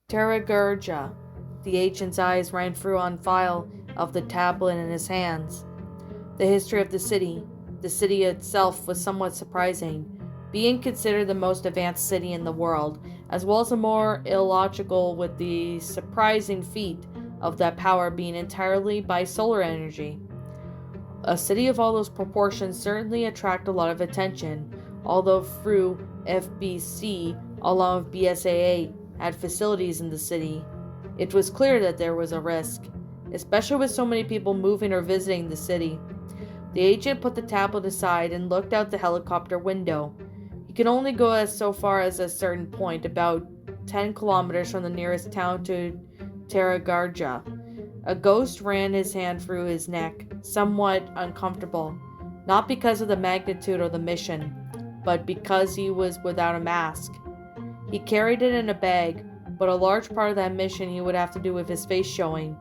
Terragurja. The agent's eyes ran through on file of the tablet in his hands. The history of the city. The city itself was somewhat surprising, being considered the most advanced city in the world, as well as the more illogical with the surprising feat of that power being entirely by solar energy. A city of all those proportions certainly attracted a lot of attention, although through FBC, along with BSAA, had facilities in the city. It was clear that there was a risk, especially with so many people moving or visiting the city. The agent put the tablet aside and looked out the helicopter window. He could only go so far as a certain point, about 10 kilometers from the nearest town to Taragarja. A ghost ran his hand through his neck, somewhat uncomfortable, not because of the magnitude of the mission, but because he was without a mask. He carried it in a bag, but a large part of that mission he would have to do with his face showing,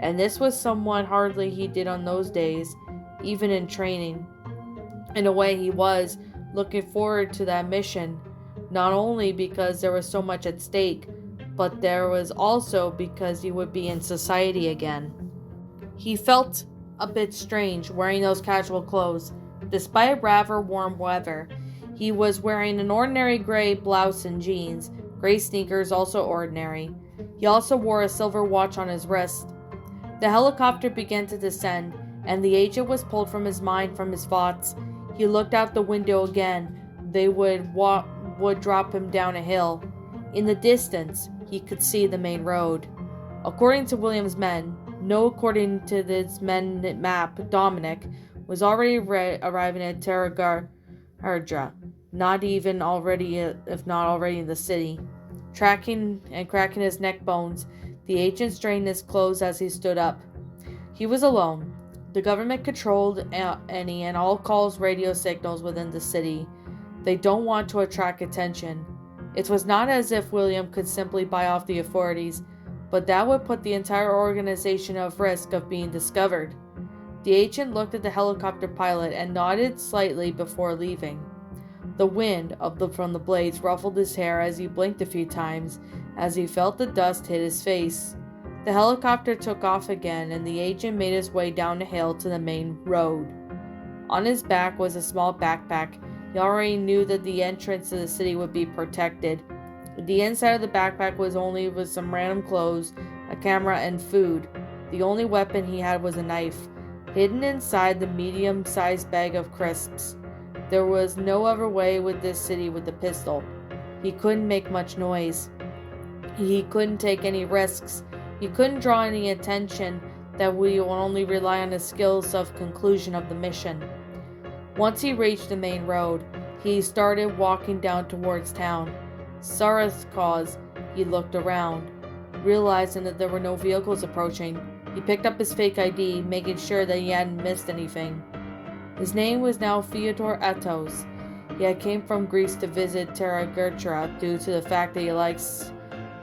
and this was somewhat hardly he did on those days, even in training. In a way, he was looking forward to that mission, not only because there was so much at stake, but there was also because he would be in society again. He felt a bit strange wearing those casual clothes. Despite rather warm weather, he was wearing an ordinary gray blouse and jeans, gray sneakers also ordinary. He also wore a silver watch on his wrist. The helicopter began to descend, and the agent was pulled from his mind, from his thoughts. He looked out the window again. They would drop him down a hill. In the distance, he could see the main road. According to William's men, no, according to this men map, Dominic was already arriving at Taragarja, not even already, if not already in the city. Tracking and cracking his neck bones, the agent straightened his clothes as he stood up. He was alone. The government controlled any and all calls radio signals within the city. They don't want to attract attention. It was not as if William could simply buy off the authorities, but that would put the entire organization at risk of being discovered. The agent looked at the helicopter pilot and nodded slightly before leaving. The wind from the blades ruffled his hair as he blinked a few times as he felt the dust hit his face. The helicopter took off again, and the agent made his way down the hill to the main road. On his back was a small backpack. He already knew that the entrance to the city would be protected. The inside of the backpack was only with some random clothes, a camera, and food. The only weapon he had was a knife, hidden inside the medium-sized bag of crisps. There was no other way with this city with the pistol. He couldn't make much noise. He couldn't take any risks. He couldn't draw any attention that we will only rely on his skills of conclusion of the mission. Once he reached the main road, he started walking down towards town. Sarah's cause, he looked around. Realizing that there were no vehicles approaching, he picked up his fake ID, making sure that he hadn't missed anything. His name was now Fyodor Atos. He had came from Greece to visit Taragertra due to the fact that he likes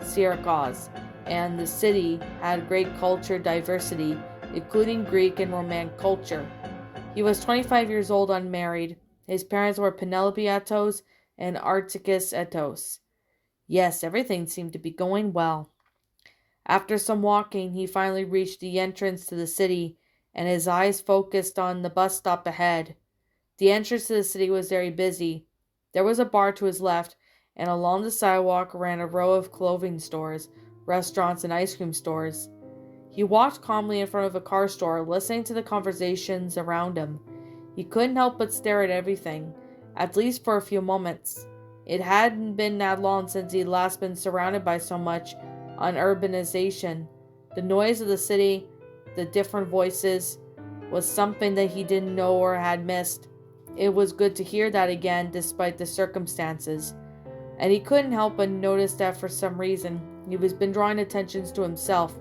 Syracuse, and the city had great culture diversity, including Greek and Roman culture. He was 25 years old, unmarried. His parents were Penelope Atos and Articus Atos. Yes, everything seemed to be going well. After some walking, he finally reached the entrance to the city, and his eyes focused on the bus stop ahead. The entrance to the city was very busy. There was a bar to his left, and along the sidewalk ran a row of clothing stores, restaurants, and ice cream stores. He walked calmly in front of a car store, listening to the conversations around him. He couldn't help but stare at everything, at least for a few moments. It hadn't been that long since he'd last been surrounded by so much urbanization. The noise of the city, the different voices, was something that he didn't know or had missed. It was good to hear that again despite the circumstances. And he couldn't help but notice that for some reason he was been drawing attentions to himself.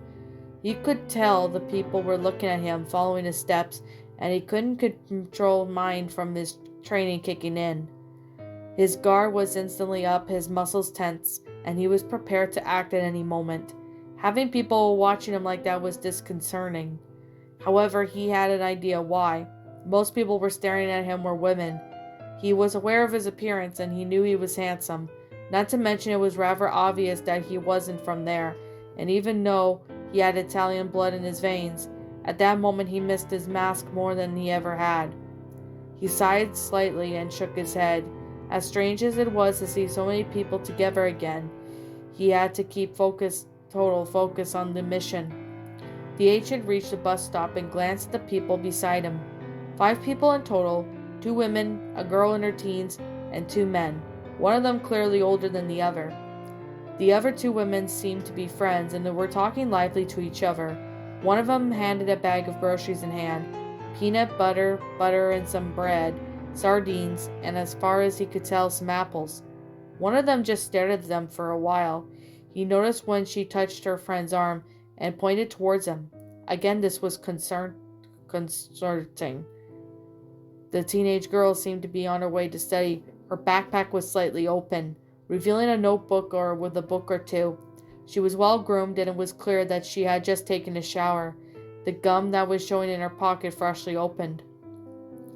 He could tell the people were looking at him, following his steps, and he couldn't control mind from his training kicking in. His guard was instantly up, his muscles tense, and he was prepared to act at any moment. Having people watching him like that was disconcerting. However, he had an idea why. Most people were staring at him were women. He was aware of his appearance, and he knew he was handsome. Not to mention it was rather obvious that he wasn't from there, and even though he had Italian blood in his veins, at that moment he missed his mask more than he ever had. He sighed slightly and shook his head. As strange as it was to see so many people together again, he had to keep total focus on the mission. The agent reached the bus stop and glanced at the people beside him. 5 people in total, 2 women, a girl in her teens, and 2 men, one of them clearly older than the other. The other 2 women seemed to be friends, and they were talking lively to each other. One of them handed a bag of groceries in hand, peanut butter, and some bread, sardines, and as far as he could tell, some apples. One of them just stared at them for a while. He noticed when she touched her friend's arm and pointed towards him. Again, this was concerning. The teenage girl seemed to be on her way to study. Her backpack was slightly open, revealing a notebook with a book or 2. She was well groomed, and it was clear that she had just taken a shower. The gum that was showing in her pocket freshly opened.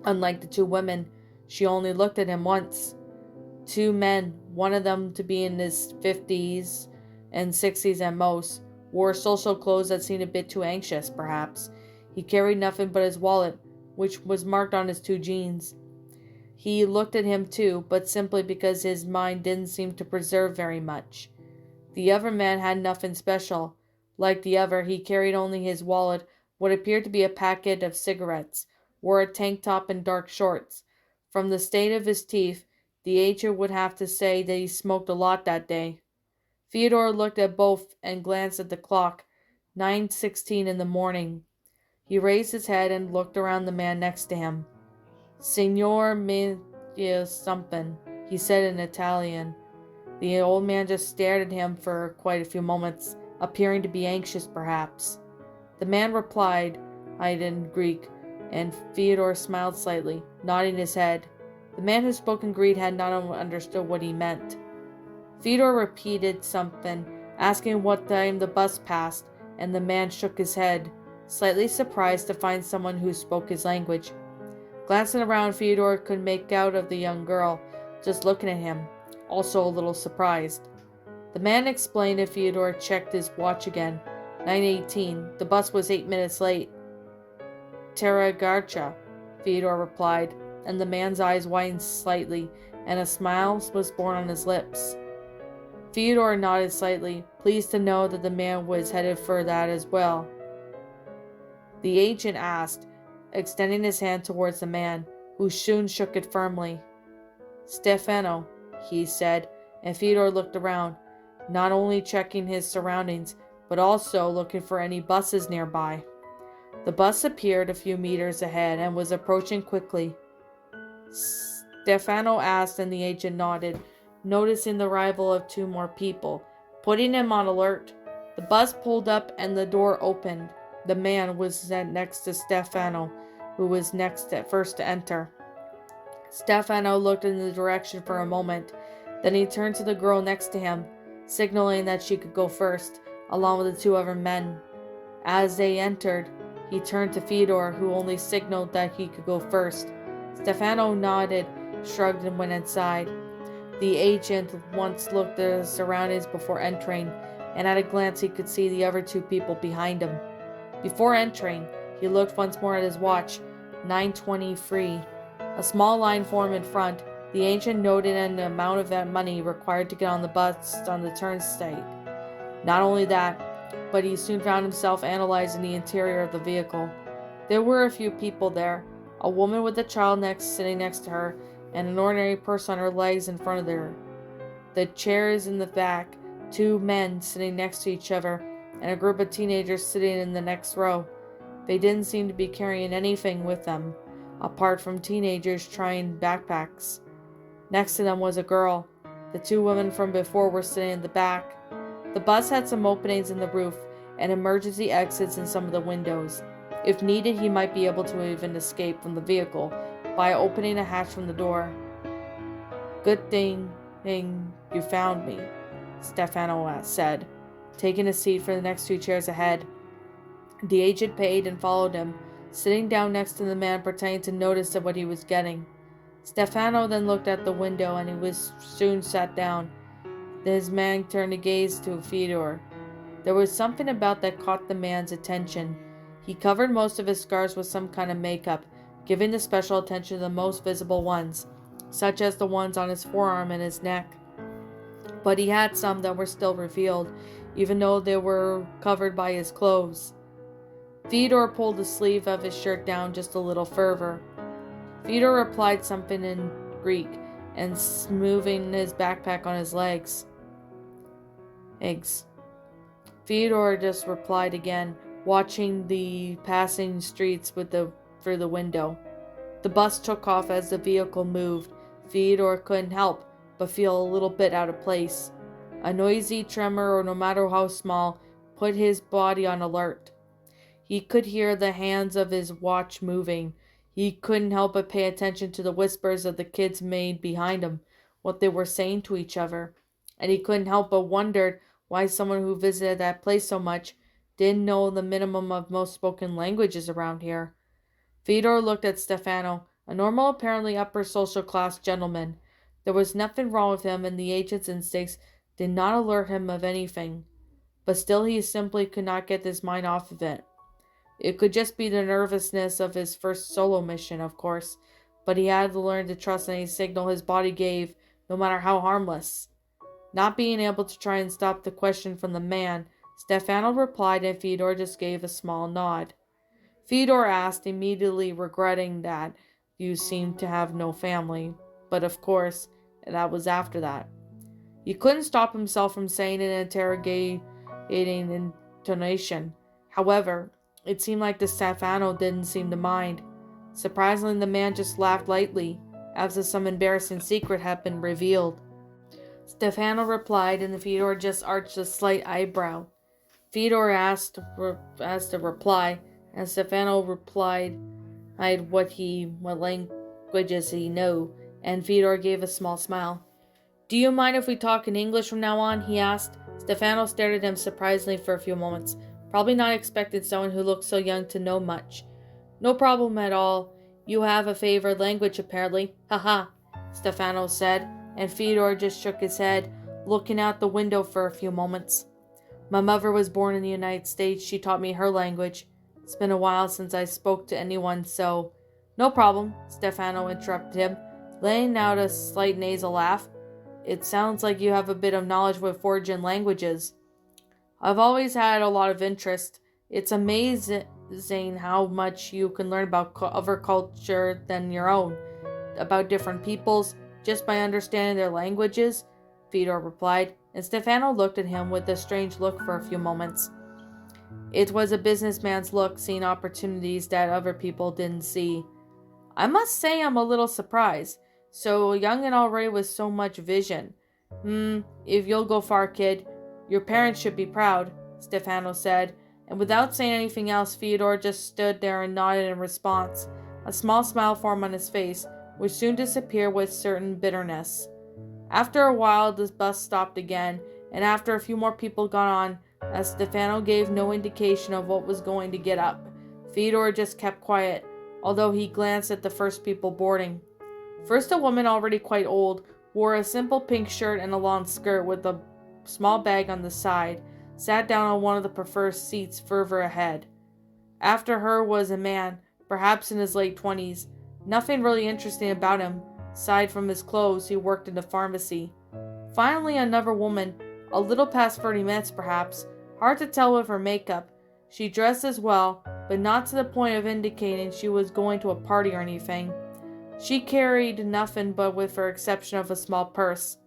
Unlike the 2 women, she only looked at him once. 2 men, one of them to be in his 50s and 60s at most, wore social clothes that seemed a bit too anxious, perhaps. He carried nothing but his wallet, which was marked on his 2 jeans. He looked at him too, but simply because his mind didn't seem to preserve very much. The other man had nothing special. Like the other, he carried only his wallet, what appeared to be a packet of cigarettes, wore a tank top and dark shorts. From the state of his teeth, the agent would have to say that he smoked a lot that day. Theodore looked at both and glanced at the clock, 9:16 in the morning. He raised his head and looked around the man next to him. Signor something, he said in Italian. The old man just stared at him for quite a few moments, appearing to be anxious perhaps. The man replied in Greek, and Theodore smiled slightly, nodding his head. The man who spoke in Greek had not understood what he meant. Theodore repeated something, asking what time the bus passed, and the man shook his head, slightly surprised to find someone who spoke his language. Glancing around, Theodore could make out of the young girl, just looking at him, also a little surprised. The man explained, and Theodore checked his watch again. 9:18. The bus was 8 minutes late. Terra Garcha, Theodore replied, and the man's eyes widened slightly, and a smile was born on his lips. Theodore nodded slightly, pleased to know that the man was headed for that as well. The agent asked, extending his hand towards the man, who soon shook it firmly. Stefano, he said, and Theodore looked around, not only checking his surroundings, but also looking for any buses nearby. The bus appeared a few meters ahead and was approaching quickly. Stefano asked, and the agent nodded, noticing the arrival of 2 more people, putting him on alert. The bus pulled up and the door opened. The man was next to Stefano, who was first to enter. Stefano looked in the direction for a moment. Then he turned to the girl next to him, signaling that she could go first, along with the 2 other men. As they entered, he turned to Theodore, who only signaled that he could go first. Stefano nodded, shrugged, and went inside. The agent once looked at his surroundings before entering, and at a glance he could see the other 2 people behind him. Before entering, he looked once more at his watch, 9:23. A small line formed in front. The agent noted an amount of that money required to get on the bus on the turnstile. Not only that, but he soon found himself analyzing the interior of the vehicle. There were a few people there, a woman with a child sitting next to her, and an ordinary person on her legs in front of her. The chairs in the back, 2 men sitting next to each other, and a group of teenagers sitting in the next row. They didn't seem to be carrying anything with them, apart from teenagers trying backpacks. Next to them was a girl. The 2 women from before were sitting in the back. The bus had some openings in the roof and emergency exits in some of the windows. If needed, he might be able to even escape from the vehicle by opening a hatch from the door. Good thing you found me, Stefano said, taking a seat for the next 2 chairs ahead. The agent paid and followed him, sitting down next to the man, pretending to notice what he was getting. Stefano then looked at the window, and he was soon sat down. His man turned to gaze to Fyodor. There was something about that caught the man's attention. He covered most of his scars with some kind of makeup, giving the special attention to the most visible ones, such as the ones on his forearm and his neck. But he had some that were still revealed, even though they were covered by his clothes. Fyodor pulled the sleeve of his shirt down just a little further. Fyodor replied something in Greek and moving his backpack on his legs. Eggs. Fyodor just replied again, watching the passing streets through the window. The bus took off as the vehicle moved. Fyodor couldn't help but feel a little bit out of place. A noisy tremor, or no matter how small, put his body on alert. He could hear the hands of his watch moving. He couldn't help but pay attention to the whispers of the kids made behind him, what they were saying to each other. And he couldn't help but wonder why someone who visited that place so much didn't know the minimum of most spoken languages around here. Fyodor looked at Stefano, a normal, apparently upper social class gentleman. There was nothing wrong with him, and the agent's instincts did not alert him of anything. But still he simply could not get his mind off of it. It could just be the nervousness of his first solo mission, of course, but he had to learn to trust any signal his body gave, no matter how harmless. Not being able to try and stop the question from the man, Stefano replied, and Fyodor just gave a small nod. Fyodor asked, immediately regretting that you seemed to have no family, but of course, that was after that. He couldn't stop himself from saying in an interrogating intonation. However, it seemed like the Stefano didn't seem to mind. Surprisingly, the man just laughed lightly, as if some embarrassing secret had been revealed. Stefano replied, and Fyodor just arched a slight eyebrow. Fyodor asked a reply, and Stefano replied what languages he knew, and Fyodor gave a small smile. "Do you mind if we talk in English from now on?" he asked. Stefano stared at him surprisingly for a few moments, probably not expecting someone who looked so young to know much. "No problem at all. You have a favorite language, apparently. Haha," Stefano said, and Fyodor just shook his head, looking out the window for a few moments. "My mother was born in the United States. She taught me her language. It's been a while since I spoke to anyone, so—" "No problem," Stefano interrupted him, letting out a slight nasal laugh. "It sounds like you have a bit of knowledge with foreign languages." "I've always had a lot of interest. It's amazing how much you can learn about other culture than your own, about different peoples, just by understanding their languages," Fyodor replied, and Stefano looked at him with a strange look for a few moments. It was a businessman's look, seeing opportunities that other people didn't see. "I must say I'm a little surprised. So young and already with so much vision. If you'll go far, kid. Your parents should be proud," Stefano said, and without saying anything else, Fyodor just stood there and nodded in response. A small smile formed on his face, which soon disappeared with certain bitterness. After a while, the bus stopped again, and after a few more people got on, as Stefano gave no indication of what was going to get up, Fyodor just kept quiet, although he glanced at the first people boarding. First, a woman already quite old, wore a simple pink shirt and a long skirt with a small bag on the side, sat down on one of the preferred seats further ahead. After her was a man, perhaps in his late 20s. Nothing really interesting about him. Aside from his clothes, he worked in a pharmacy. Finally, another woman, a little past 30 minutes perhaps, hard to tell with her makeup. She dressed as well, but not to the point of indicating she was going to a party or anything. She carried nothing but with her exception of a small purse.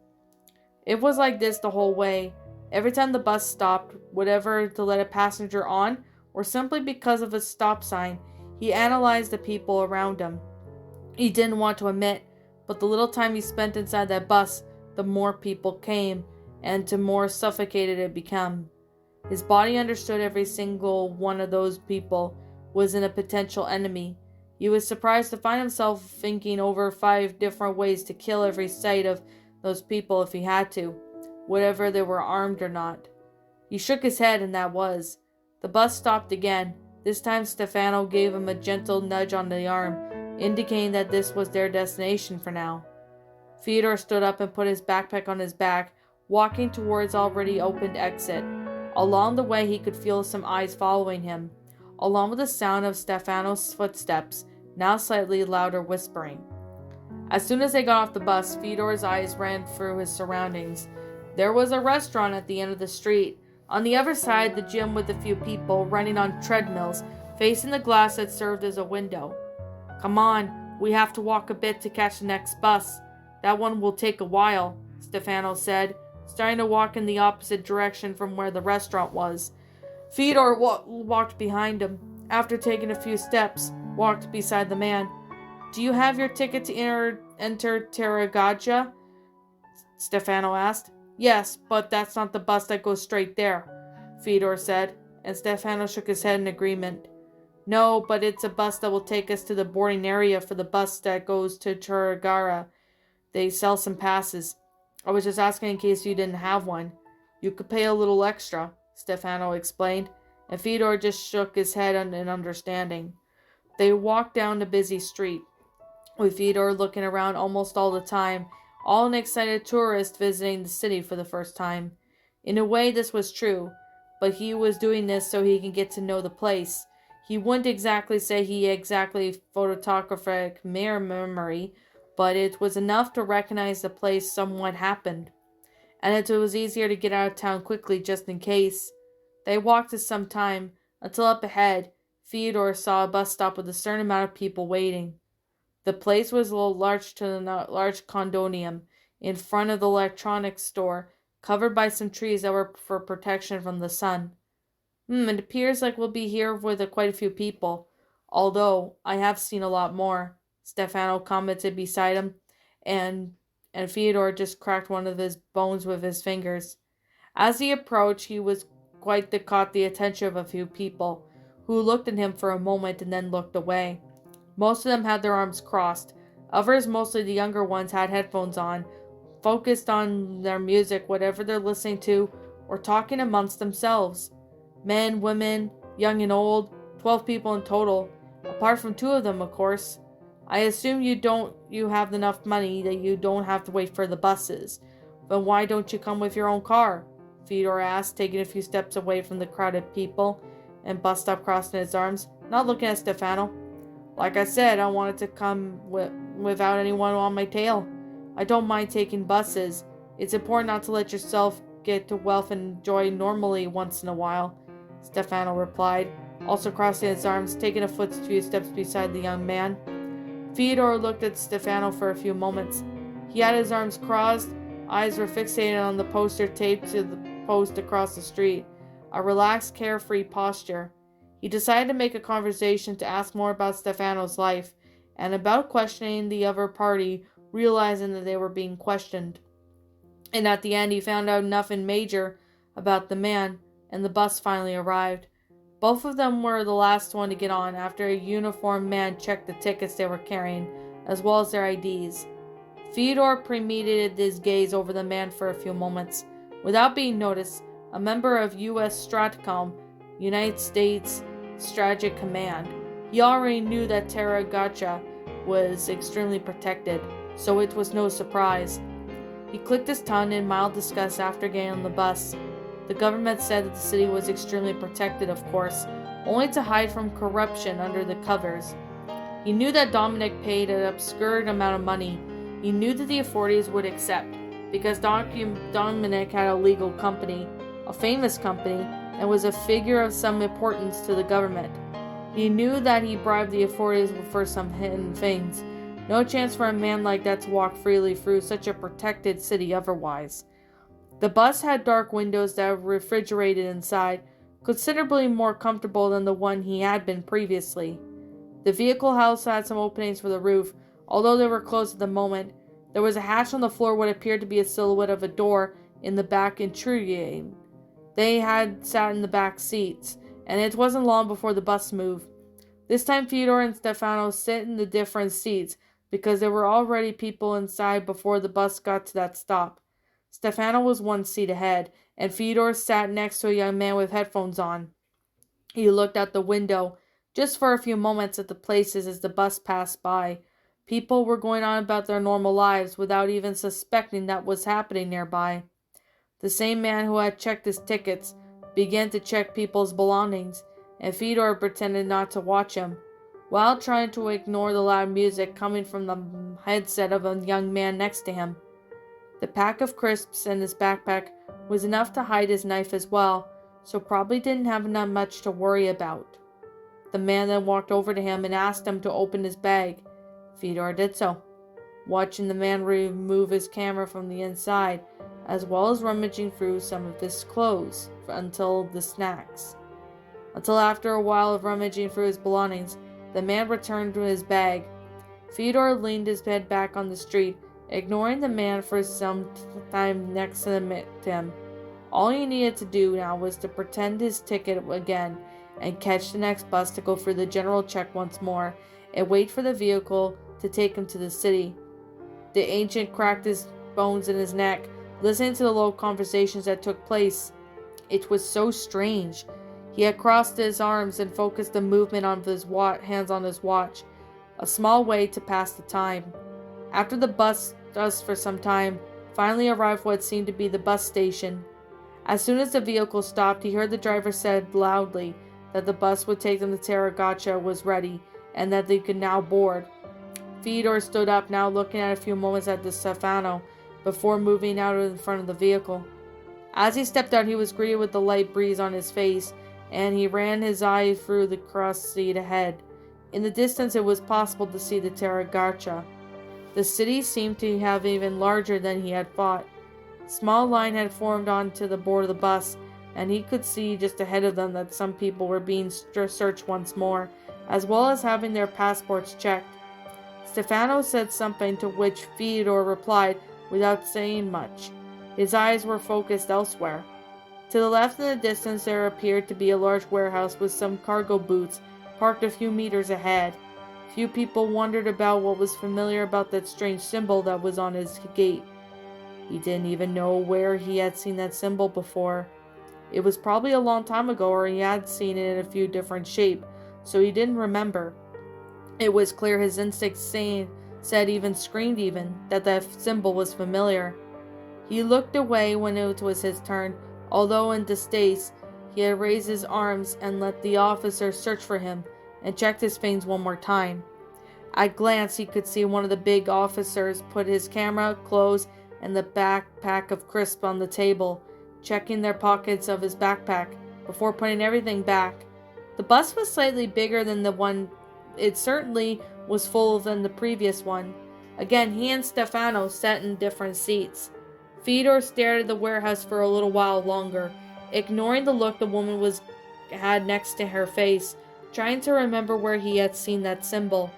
It was like this the whole way. Every time the bus stopped, whether to let a passenger on or simply because of a stop sign, he analyzed the people around him. He didn't want to admit, but the little time he spent inside that bus, the more people came, and the more suffocated it became. His body understood every single one of those people was in a potential enemy. He was surprised to find himself thinking over 5 different ways to kill every sight of those people if he had to, whether they were armed or not. He shook his head, and that was. The bus stopped again. This time Stefano gave him a gentle nudge on the arm, indicating that this was their destination for now. Fyodor stood up and put his backpack on his back, walking towards already opened exit. Along the way, he could feel some eyes following him, along with the sound of Stefano's footsteps, now slightly louder whispering. As soon as they got off the bus, Fyodor's eyes ran through his surroundings. There was a restaurant at the end of the street. On the other side, the gym with a few people running on treadmills, facing the glass that served as a window. "Come on, we have to walk a bit to catch the next bus. That one will take a while," Stefano said, starting to walk in the opposite direction from where the restaurant was. Fyodor walked behind him. After taking a few steps, walked beside the man. "Do you have your ticket to enter Tarragaccia?" Stefano asked. "Yes, but that's not the bus that goes straight there," Fyodor said, and Stefano shook his head in agreement. "No, but it's a bus that will take us to the boarding area for the bus that goes to Tarragaccia. They sell some passes. I was just asking in case you didn't have one. You could pay a little extra," Stefano explained, and Fyodor just shook his head in understanding. They walked down the busy street, with Fyodor looking around almost all the time, all an excited tourist visiting the city for the first time. In a way, this was true, but he was doing this so he can get to know the place. He wouldn't exactly say he exactly photographic memory, but it was enough to recognize the place somewhat happened, and it was easier to get out of town quickly just in case. They walked for some time, until up ahead, Fyodor saw a bus stop with a certain amount of people waiting. The place was a large condominium in front of the electronics store, covered by some trees that were for protection from the sun. It appears like we'll be here with quite a few people, although I have seen a lot more," Stefano commented beside him, and Fyodor just cracked one of his bones with his fingers. As he approached, he was caught the attention of a few people, who looked at him for a moment and then looked away. Most of them had their arms crossed. Others, mostly the younger ones, had headphones on, focused on their music, whatever they're listening to, or talking amongst themselves. Men, women, young and old, 12 people in total, apart from 2 of them, of course. "I assume you have enough money that you don't have to wait for the buses. Then why don't you come with your own car?" Fyodor asked, taking a few steps away from the crowded people and bus stop crossing his arms, not looking at Stefano. "Like I said, I wanted to come without anyone on my tail. I don't mind taking buses. It's important not to let yourself get to wealth and enjoy normally once in a while," Stefano replied, also crossing his arms, taking a few steps beside the young man. Fyodor looked at Stefano for a few moments. He had his arms crossed, eyes were fixated on the poster taped to the post across the street, a relaxed, carefree posture. He decided to make a conversation to ask more about Stefano's life, and about questioning the other party, realizing that they were being questioned. And at the end, he found out nothing major about the man, and the bus finally arrived. Both of them were the last one to get on after a uniformed man checked the tickets they were carrying, as well as their IDs. Fyodor premeditated his gaze over the man for a few moments. Without being noticed, a member of U.S. Stratcom, United States Strategic Command, he already knew that Tarragaccia was extremely protected, so it was no surprise. He clicked his tongue in mild disgust after getting on the bus. The government said that the city was extremely protected, of course, only to hide from corruption under the covers. He knew that Dominic paid an obscure amount of money. He knew that the authorities would accept, because Dominic had a legal company, a famous company, and was a figure of some importance to the government. He knew that he bribed the authorities for some hidden things. No chance for a man like that to walk freely through such a protected city otherwise. The bus had dark windows that were refrigerated inside, considerably more comfortable than the one he had been previously. The vehicle house had some openings for the roof, although they were closed at the moment. There was a hatch on the floor, what appeared to be a silhouette of a door in the back intruding. They had sat in the back seats, and it wasn't long before the bus moved. This time Fyodor and Stefano sat in the different seats, because there were already people inside before the bus got to that stop. Stefano was 1 seat ahead, and Fyodor sat next to a young man with headphones on. He looked out the window, just for a few moments, at the places as the bus passed by. People were going on about their normal lives without even suspecting that was happening nearby. The same man who had checked his tickets began to check people's belongings, and Fedor pretended not to watch him, while trying to ignore the loud music coming from the headset of a young man next to him. The pack of crisps in his backpack was enough to hide his knife as well, so probably didn't have enough much to worry about. The man then walked over to him and asked him to open his bag. Fedor did so, watching the man remove his camera from the inside, as well as rummaging through some of his clothes until after a while of rummaging through his belongings, the man returned to his bag. Fedor leaned his head back on the street, ignoring the man for some time next to him. All he needed to do now was to pretend his ticket again and catch the next bus to go through the general check once more and wait for the vehicle to take him to the city. The ancient cracked his bones in his neck, listening to the low conversations that took place. It was so strange. He had crossed his arms and focused the movement of his hands on his watch, a small way to pass the time. After the bus for some time, finally arrived what seemed to be the bus station. As soon as the vehicle stopped, he heard the driver said loudly that the bus would take them to Taragacha was ready, and that they could now board. Fedor stood up, now looking at a few moments at Stefano, before moving out in front of the vehicle. As he stepped out, he was greeted with the light breeze on his face, and he ran his eye through the cross seat ahead. In the distance, it was possible to see the Taragacha. The city seemed to have even larger than he had thought. Small line had formed onto the board of the bus, and he could see just ahead of them that some people were being searched once more, as well as having their passports checked. Stefano said something to which Fedor replied without saying much. His eyes were focused elsewhere. To the left in the distance there appeared to be a large warehouse with some cargo boots parked a few meters ahead. Few people wondered about what was familiar about that strange symbol that was on his gate. He didn't even know where he had seen that symbol before. It was probably a long time ago, or he had seen it in a few different shapes, so he didn't remember. It was clear his instincts screamed that that symbol was familiar. He looked away when it was his turn, although in distaste, he had raised his arms and let the officer search for him, and checked his things one more time. At a glance, he could see one of the big officers put his camera, clothes, and the backpack of crisps on the table, checking their pockets of his backpack before putting everything back. The bus was slightly bigger than the one. It certainly was fuller than the previous one. Again, he and Stefano sat in different seats. Fedor stared at the warehouse for a little while longer, ignoring the look the woman had next to her face, trying to remember where he had seen that symbol.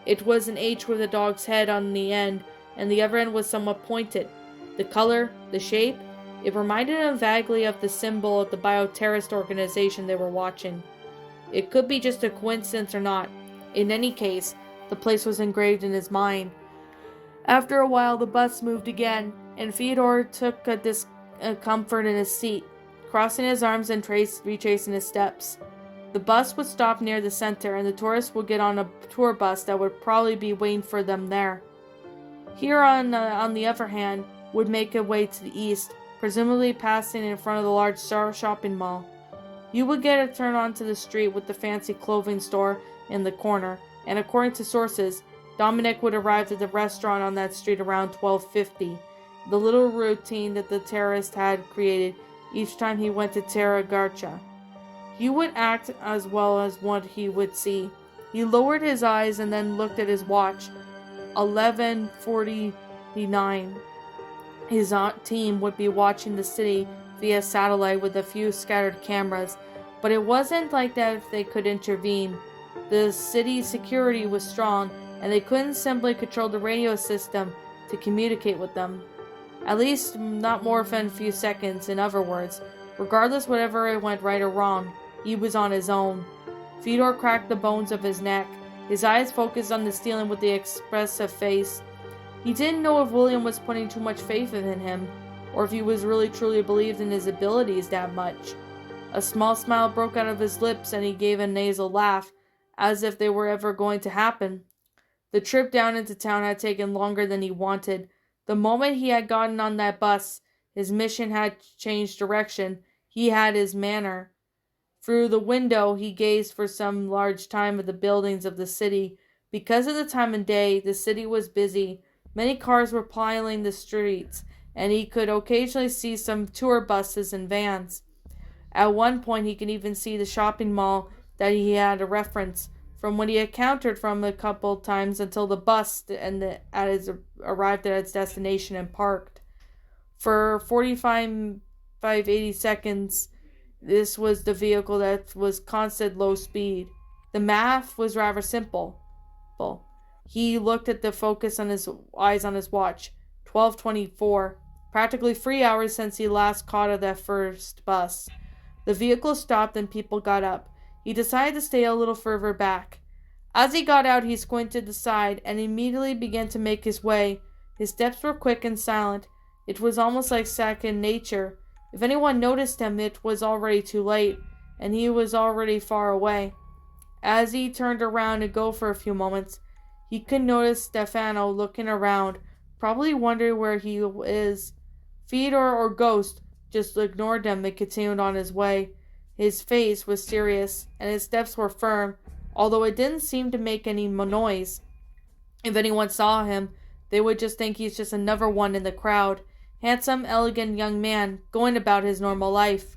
It was an H with a dog's head on the end, and the other end was somewhat pointed. The color, the shape, it reminded him vaguely of the symbol of the bioterrorist organization they were watching. It could be just a coincidence or not. In any case, the place was engraved in his mind. After a while, the bus moved again, and Fyodor took a comfort in his seat, crossing his arms and retracing his steps. The bus would stop near the center, and the tourists would get on a tour bus that would probably be waiting for them there. Here, on the other hand, would make a way to the east, presumably passing in front of the large shopping mall. You would get a turn onto the street with the fancy clothing store in the corner, and according to sources, Dominic would arrive at the restaurant on that street around 12:50, the little routine that the terrorist had created each time he went to Taragacha. He would act as well as what he would see. He lowered his eyes and then looked at his watch. 11:49. His team would be watching the city via satellite with a few scattered cameras, but it wasn't like that if they could intervene. The city's security was strong, and they couldn't simply control the radio system to communicate with them. At least not more than a few seconds, in other words. Regardless whatever it went right or wrong, he was on his own. Fedor cracked the bones of his neck, his eyes focused on the ceiling with the expressive face. He didn't know if William was putting too much faith in him, or if he was really truly believed in his abilities that much. A small smile broke out of his lips, and he gave a nasal laugh, as if they were ever going to happen. The trip down into town had taken longer than he wanted. The moment he had gotten on that bus, His mission had changed direction. He had his manner. Through the window he gazed for some large time at the buildings of the city. Because of the time of day, the city was busy. Many cars were plining the streets, and he could occasionally see some tour buses and vans. At one point he could even see the shopping mall that he had a reference from when he encountered from a couple times until the bus arrived at its destination and parked. For 80 seconds, this was the vehicle that was constant low speed. The math was rather simple. He looked at the focus on his eyes on his watch. 12:24. Practically 3 hours since he last caught that first bus. The vehicle stopped and people got up. He decided to stay a little further back. As he got out, he squinted aside and immediately began to make his way. His steps were quick and silent. It was almost like second nature. If anyone noticed him, it was already too late, and he was already far away. As he turned around to go for a few moments, he could notice Stefano looking around, probably wondering where he is. Theodore or Ghost just ignored him and continued on his way. His face was serious, and his steps were firm, although it didn't seem to make any noise. If anyone saw him, they would just think he's just another one in the crowd. Handsome, elegant young man, going about his normal life.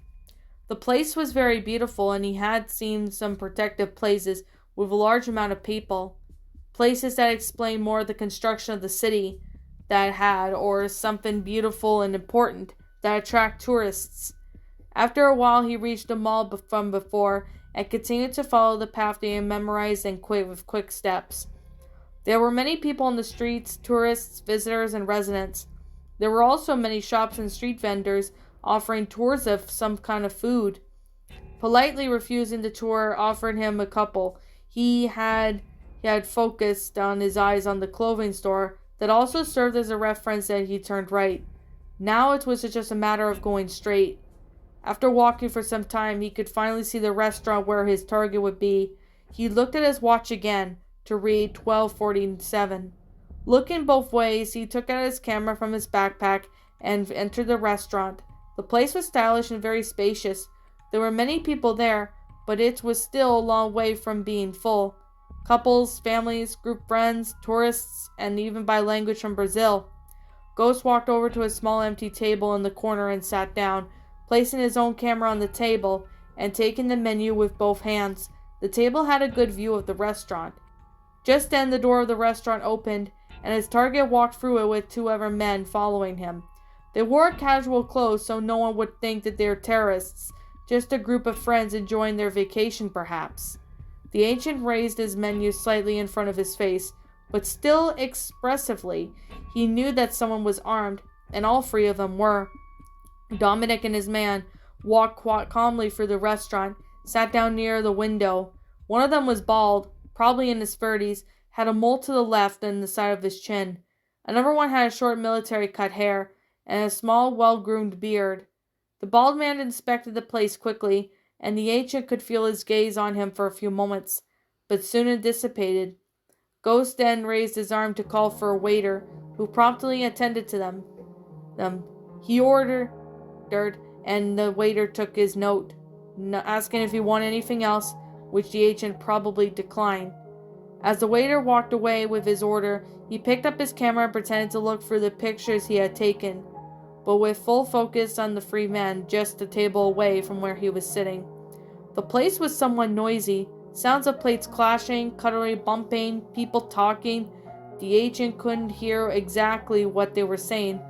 The place was very beautiful, and he had seen some protective places with a large amount of people. Places that explained more of the construction of the city that had, or something beautiful and important that attract tourists. After a while, he reached the mall from before and continued to follow the path they had memorized and with quick steps. There were many people in the streets, tourists, visitors, and residents. There were also many shops and street vendors offering tours of some kind of food. Politely refusing the tour, offered him a couple. He had focused on his eyes on the clothing store that also served as a reference that he turned right. Now it was just a matter of going straight. After walking for some time, he could finally see the restaurant where his target would be. He looked at his watch again to read 12:47. Looking both ways, he took out his camera from his backpack and entered the restaurant. The place was stylish and very spacious. There were many people there, but it was still a long way from being full. Couples, families, group friends, tourists, and even by language from Brazil. Ghost walked over to a small empty table in the corner and sat down, placing his own camera on the table and taking the menu with both hands. The table had a good view of the restaurant. Just then the door of the restaurant opened, and his target walked through it with two other men following him. They wore casual clothes so no one would think that they were terrorists, just a group of friends enjoying their vacation perhaps. The ancient raised his menu slightly in front of his face, but still expressively. He knew that someone was armed, and all three of them were. Dominic and his man walked quite calmly through the restaurant, sat down near the window. One of them was bald, probably in his 30s, had a mole to the left and the side of his chin. Another one had a short military-cut hair and a small, well-groomed beard. The bald man inspected the place quickly, and the ancient could feel his gaze on him for a few moments, but soon it dissipated. Ghost then raised his arm to call for a waiter, who promptly attended to them. He ordered, and the waiter took his note, asking if he wanted anything else, which the agent probably declined. As the waiter walked away with his order, he picked up his camera and pretended to look through the pictures he had taken, but with full focus on the three men just a table away from where he was sitting. The place was somewhat noisy. Sounds of plates clashing, cutlery bumping, people talking. The agent couldn't hear exactly what they were saying,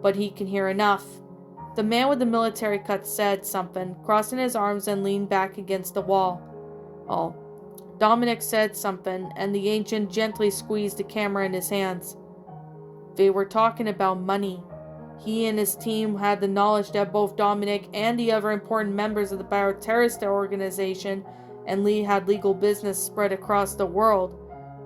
but he could hear enough. The man with the military cut said something, crossing his arms and leaned back against the wall. Dominic said something, and the ancient gently squeezed the camera in his hands. They were talking about money. He and his team had the knowledge that both Dominic and the other important members of the bioterrorist organization and had legal business spread across the world.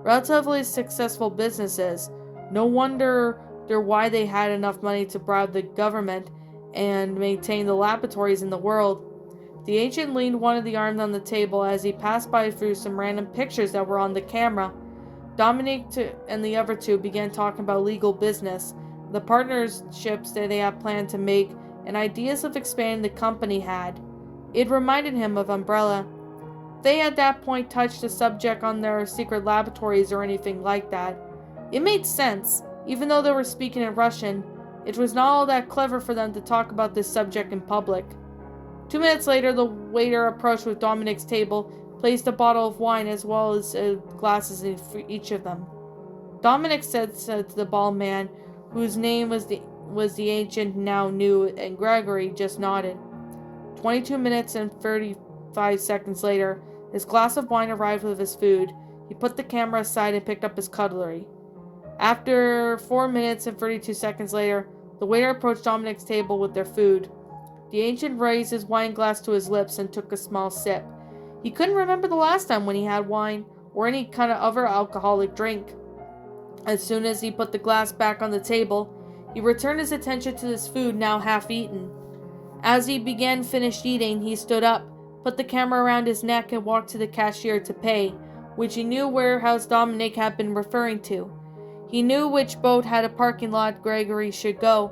Relatively successful businesses. No wonder why they had enough money to bribe the government and maintain the laboratories in the world. The ancient leaned one of the arms on the table as he passed by through some random pictures that were on the camera. Dominic and the other two began talking about legal business. the partnerships that they had planned to make, and ideas of expanding the company had. It reminded him of Umbrella. They at that point touched the subject on their secret laboratories or anything like that. It made sense, even though they were speaking in Russian. It was not all that clever for them to talk about this subject in public. 2 minutes later, the waiter approached with Dominic's table, placed a bottle of wine as well as glasses for each of them. Dominic said to the bald man, whose name was the ancient now knew, and Gregory just nodded. 22 minutes and 35 seconds later, his glass of wine arrived with his food. He put the camera aside and picked up his cutlery. After 4 minutes and 32 seconds later, the waiter approached Dominic's table with their food. The ancient raised his wine glass to his lips and took a small sip. He couldn't remember the last time when he had wine or any kind of other alcoholic drink. As soon as he put the glass back on the table, he returned his attention to his food, now half-eaten. As he finished eating, he stood up, put the camera around his neck, and walked to the cashier to pay, which he knew warehouse Dominic had been referring to. He knew which boat had a parking lot Gregory should go.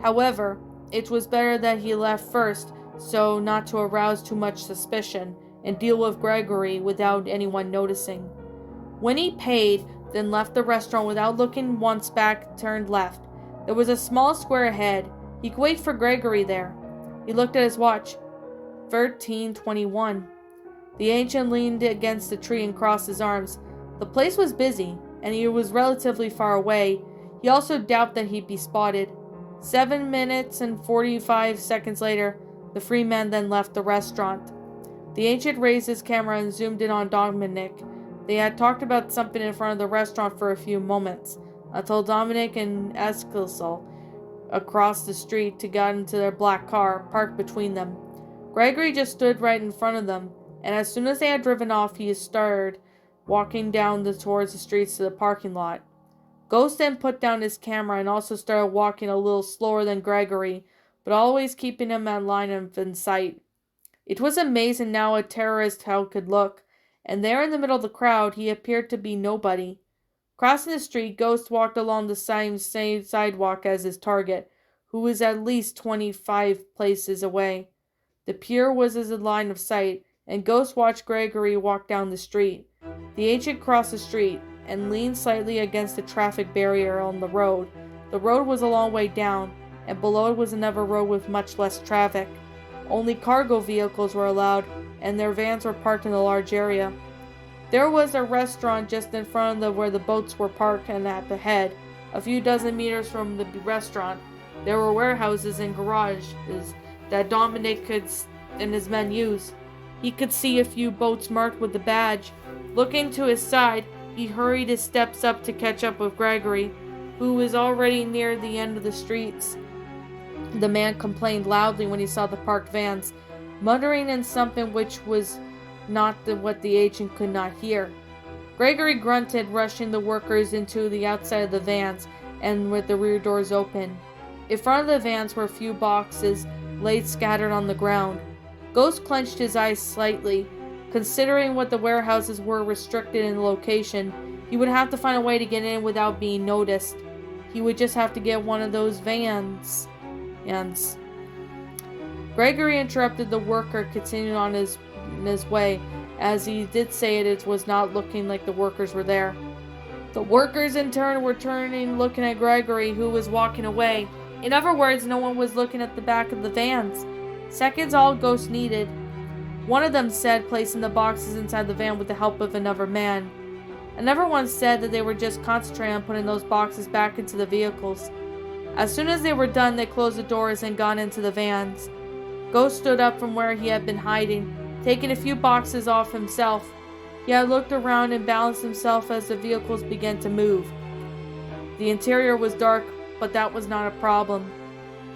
However, it was better that he left first, so not to arouse too much suspicion, and deal with Gregory without anyone noticing. When he paid, then left the restaurant without looking once back, turned left. There was a small square ahead. He could wait for Gregory there. He looked at his watch. 13:21. The ancient leaned against the tree and crossed his arms. The place was busy, and he was relatively far away. He also doubted that he'd be spotted. 7 minutes and 45 seconds later, the free man then left the restaurant. The ancient raised his camera and zoomed in on Dominic. They had talked about something in front of the restaurant for a few moments, until Dominic and Eskilsel across the street to get into their black car, parked between them. Gregory just stood right in front of them, and as soon as they had driven off, he started walking down towards the streets to the parking lot. Ghost then put down his camera and also started walking a little slower than Gregory, but always keeping him at line of sight. It was amazing now a terrorist how it could look, and there in the middle of the crowd he appeared to be nobody. Crossing the street, Ghost walked along the same sidewalk as his target, who was at least 25 places away. The pier was his line of sight, and Ghost watched Gregory walk down the street. The ancient crossed the street and leaned slightly against the traffic barrier on the road. The road was a long way down, and below it was another road with much less traffic. Only cargo vehicles were allowed, and their vans were parked in a large area. There was a restaurant just in front of where the boats were parked, and at the head, a few dozen meters from the restaurant, there were warehouses and garages that Dominic and his men used. He could see a few boats marked with the badge. Looking to his side, he hurried his steps up to catch up with Gregory, who was already near the end of the streets. The man complained loudly when he saw the parked vans, muttering in something which was not what the agent could not hear. Gregory grunted, rushing the workers into the outside of the vans and with the rear doors open. In front of the vans were a few boxes laid scattered on the ground. Ghost clenched his eyes slightly. Considering what the warehouses were restricted in location, he would have to find a way to get in without being noticed. He would just have to get one of those vans. Gregory interrupted the worker, continuing on his way. As he did say it was not looking like the workers were there. The workers in turn were turning, looking at Gregory, who was walking away. In other words, no one was looking at the back of the vans. Seconds all Ghost needed. One of them said, placing the boxes inside the van with the help of another man. Another one said that they were just concentrating on putting those boxes back into the vehicles. As soon as they were done, they closed the doors and got into the vans. Ghost stood up from where he had been hiding, taking a few boxes off himself. He had looked around and balanced himself as the vehicles began to move. The interior was dark, but that was not a problem.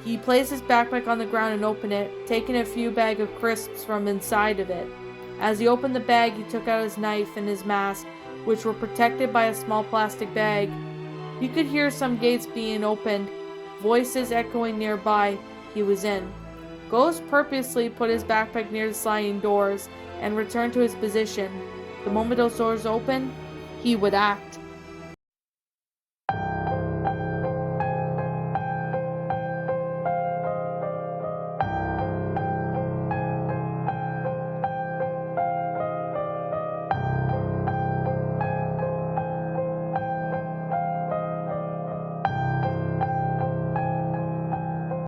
He placed his backpack on the ground and opened it, taking a few bags of crisps from inside of it. As he opened the bag, he took out his knife and his mask, which were protected by a small plastic bag. He could hear some gates being opened, voices echoing nearby. He was in. Ghost purposely put his backpack near the sliding doors and returned to his position. The moment those doors opened, he would act.